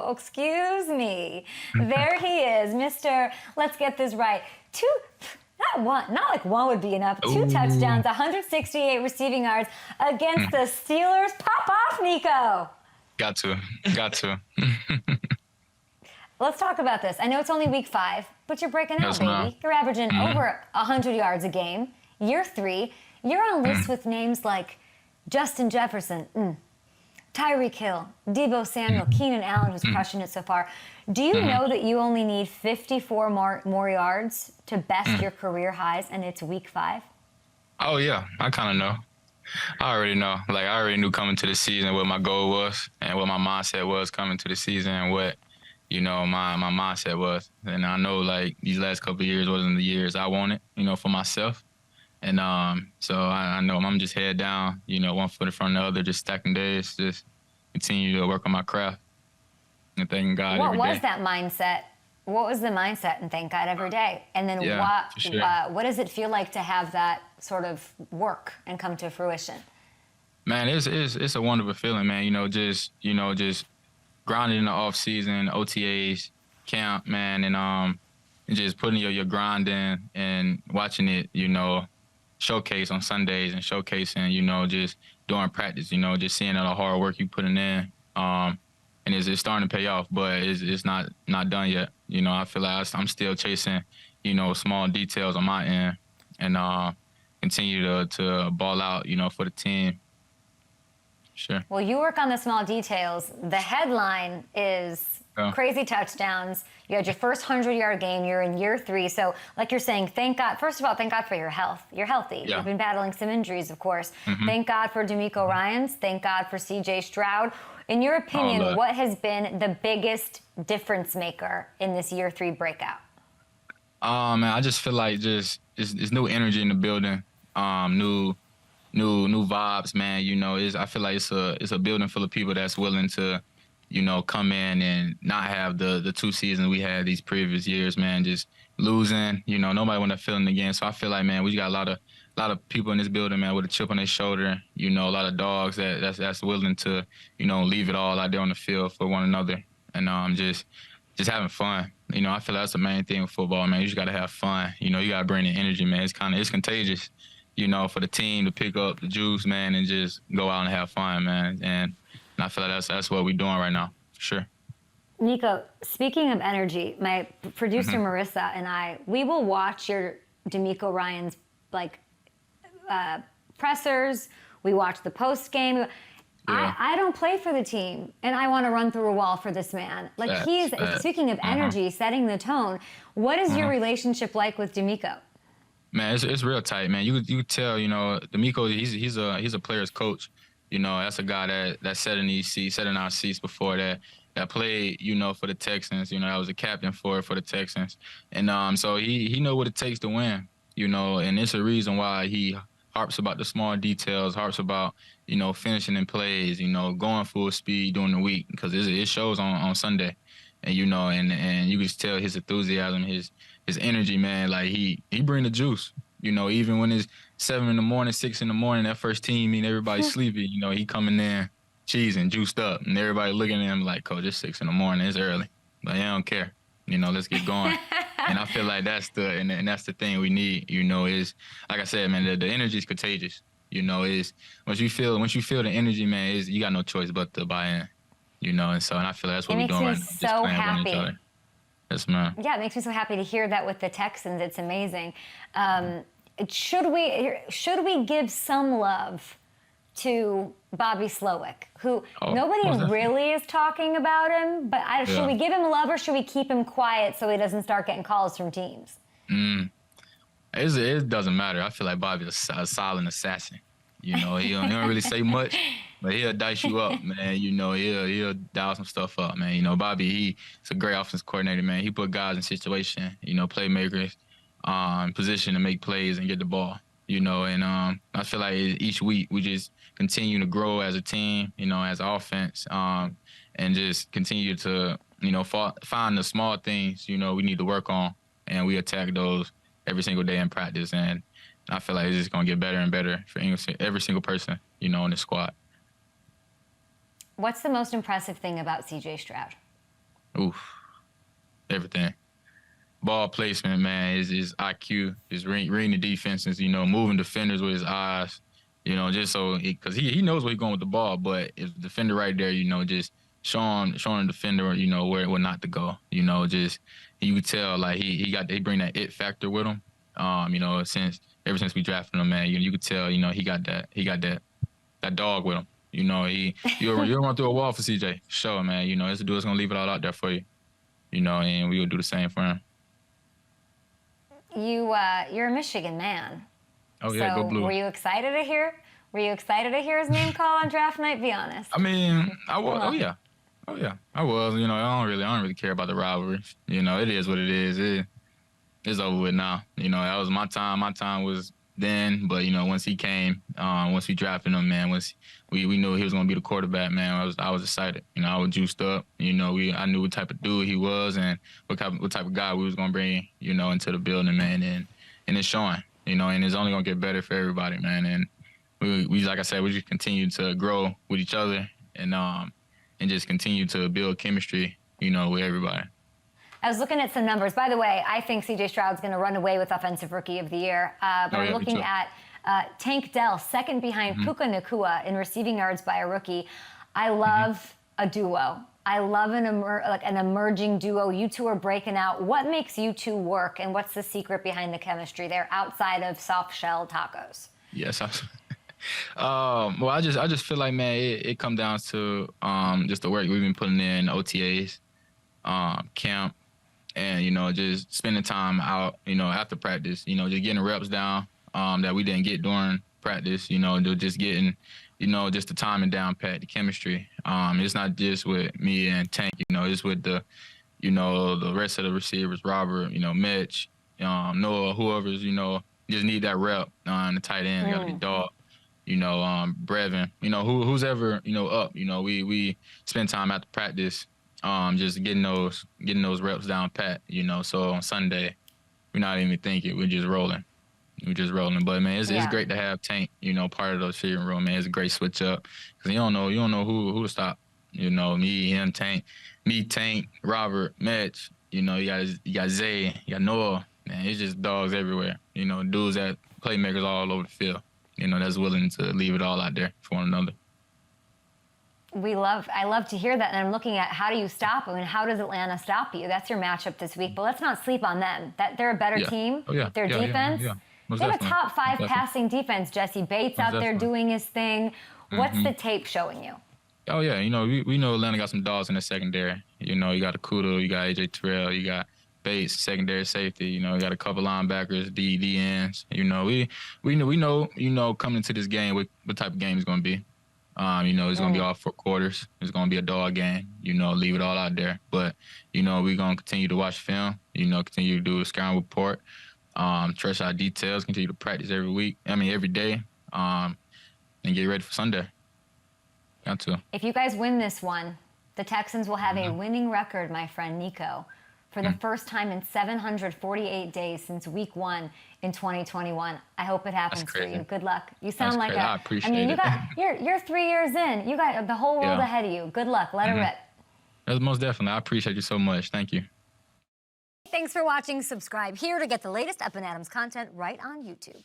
Oh, excuse me. There he is, Mr. Let's get this right. Not like one would be enough. Two touchdowns, 168 receiving yards against the Steelers. Pop off, Nico. Got to. Let's talk about this. I know it's only week 5, but you're breaking out, baby. You're averaging over 100 yards a game. Year 3, you're on lists with names like Justin Jefferson, Tyreek Hill, Deebo Samuel, Keenan Allen, who's crushing it so far. Do you know that you only need 54 more yards to best your career highs, and it's week 5? Oh, yeah. I kind of know. I already know. Like, I already knew coming to the season what my goal was and what my mindset was coming to the season and what, my mindset was. And I know, like, these last couple of years wasn't the years I wanted, for myself. And so I know I'm just head down, one foot in front of the other, just stacking days, just continue to work on my craft and thanking God every day. What was that mindset? What was the mindset in Thank God every day? And then what does it feel like to have that sort of work and come to fruition? Man, it's a wonderful feeling, man. Just grinding in the off season, OTAs, camp, man, and just putting your grind in and watching it, showcase on Sundays and showcasing, just during practice, just seeing all the hard work you putting in. And it's starting to pay off, but it's not done yet. I feel like I'm still chasing, small details on my end and continue to ball out, for the team. Sure. Well, you work on the small details. The headline is crazy touchdowns. You had your first 100-yard game. You're in year 3. So like you're saying, thank God. First of all, thank God for your health. You're healthy. Yeah. You've been battling some injuries, of course. Thank God for DeMeco Ryans. Thank God for CJ Stroud. In your opinion, what has been the biggest difference maker in this year 3 breakout? Man, I just feel like it's new energy in the building. New vibes, man. I feel like it's a building full of people that's willing to, come in and not have the 2 seasons we had these previous years, man. Just losing, nobody want to feel it again. So I feel like, man, we got a lot of people in this building, man, with a chip on their shoulder. A lot of dogs that's willing to, leave it all out there on the field for one another, and just having fun. I feel like that's the main thing with football, man. You just gotta have fun. You gotta bring the energy, man. It's contagious. For the team to pick up the juice, man, and just go out and have fun, man. And I feel like that's what we're doing right now, for sure. Nico, speaking of energy, my producer Marissa and I, we will watch your DeMeco Ryans pressers. We watch the post game. Yeah. I don't play for the team, and I want to run through a wall for this man. Speaking of energy, setting the tone. What is your relationship like with DeMeco? Man, it's real tight, man. You tell, DeMeco, he's a player's coach. That's a guy that sat in our seats before that played, for the Texans. That was a captain for the Texans, and so he know what it takes to win. And it's a reason why he harps about the small details, harps about finishing in plays, going full speed during the week, because it shows on Sunday, and and you can just tell his enthusiasm, his energy, man. Like he bring the juice. Even when it's 7 in the morning, 6 in the morning, that first team, everybody's sleepy. He coming in cheesing, juiced up, and everybody looking at him like, Coach, it's 6 in the morning, it's early, but I don't care. Let's get going. And I feel like that's the thing we need. Is like I said, man, the energy is contagious. Is once you feel the energy, man, you got no choice but to buy in. And I feel like that's what we're doing right now. It makes me so happy. Yes, ma'am. Yeah, it makes me so happy to hear that with the Texans. It's amazing. Should we give some love to Bobby Slowick, who nobody really is talking about him, but should we give him love or should we keep him quiet so he doesn't start getting calls from teams? It doesn't matter. I feel like Bobby's a silent assassin. He don't really say much, but he'll dice you up, man. He'll dial some stuff up, man. Bobby, he's a great offense coordinator, man. He put guys in situation, playmakers, in position to make plays and get the ball, and I feel like each week we just continue to grow as a team, as offense, and just continue to, find the small things, we need to work on, and we attack those every single day in practice. And I feel like it's just going to get better and better for every single person, in the squad. What's the most impressive thing about CJ Stroud? Oof, everything. Ball placement, man, is IQ, is reading the defenses, you know, moving defenders with his eyes, you know, just so because he knows where he's going with the ball, but if the defender right there, you know, just showing the defender, you know, where not to go, you know, just you could tell like he bring that it factor with him, you know, ever since we drafted him, man, you could tell, you know, he got that dog with him, you know, you'll run through a wall for CJ, show him, man, you know, this dude's gonna leave it all out there for you, you know, and we will do the same for him. You're a Michigan man. Oh yeah, so go Blue. Were you excited to hear his name call on draft night? Be honest. I mean, I was. Oh yeah, I was. You know, I don't really care about the rivalries. You know, it is what it is. It's over with now. You know, that was my time. My time was then. But you know, once he came, once we drafted him, man, once we knew he was gonna be the quarterback, man, I was excited. You know, I was juiced up. You know, I knew what type of dude he was and what type of guy we was gonna bring, you know, into the building, man, and it's showing. You know, and it's only gonna get better for everybody, man. And we like I said, we just continue to grow with each other and just continue to build chemistry, you know, with everybody. I was looking at some numbers. By the way, I think C.J. Stroud's going to run away with Offensive Rookie of the Year. But I'm looking at Tank Dell, second behind Puka Nacua in receiving yards by a rookie. I love a duo. I love an emerging duo. You two are breaking out. What makes you two work, and what's the secret behind the chemistry there outside of soft shell tacos? Yes, well, I just feel like, man, it comes down to just the work we've been putting in OTAs, camp, and you know, just spending time out, you know, after practice, you know, just getting reps down that we didn't get during practice, you know, just getting, you know, just the timing down pat, the chemistry. It's not just with me and Tank, you know, it's with the rest of the receivers, Robert, you know, Mitch, Noah, whoever's, you know, just need that rep on the tight end, got to be dog. You know, Brevin, you know, who's ever, you know, up, you know, we spend time after practice, just getting those reps down pat, you know, so on Sunday, we're not even thinking, we're just rolling. But man, it's great to have Tank, you know, part of the receiving room, man. It's a great switch up because you don't know who to stop, you know, me, him, Tank, Robert, Mitch, you know, you got Zay, you got Noah, man, it's just dogs everywhere, you know, dudes that playmakers all over the field. You know, that's willing to leave it all out there for one another. I love to hear that, and I'm looking at how do you stop them and how does Atlanta stop you? That's your matchup this week, but let's not sleep on them. That they're a better team. Oh, yeah. Their defense. Most they have a definitely. top 5 passing defense. Jesse Bates out there doing his thing. What's the tape showing you? Oh yeah, you know, we know Atlanta got some dogs in the secondary. You know, you got Akudo, you got AJ Terrell, you got Bates, secondary safety. You know, we got a couple linebackers, D ends. You know, we know, you know, coming into this game what type of game it's going to be. You know, it's going to be all 4 quarters. It's going to be a dog game. You know, leave it all out there. But, you know, we're going to continue to watch film. You know, continue to do a scouting report. Trust our details. Continue to practice every day. And get ready for Sunday. Got to. If you guys win this one, the Texans will have a winning record, my friend Nico, for the first time in 748 days since week 1 in 2021. I hope it happens for you. Good luck. You sound like I appreciate it. You're 3 years in. You got the whole world ahead of you. Good luck. Let it rip. That's most definitely. I appreciate you so much. Thank you. Thanks for watching. Subscribe here to get the latest Up and Adams content right on YouTube.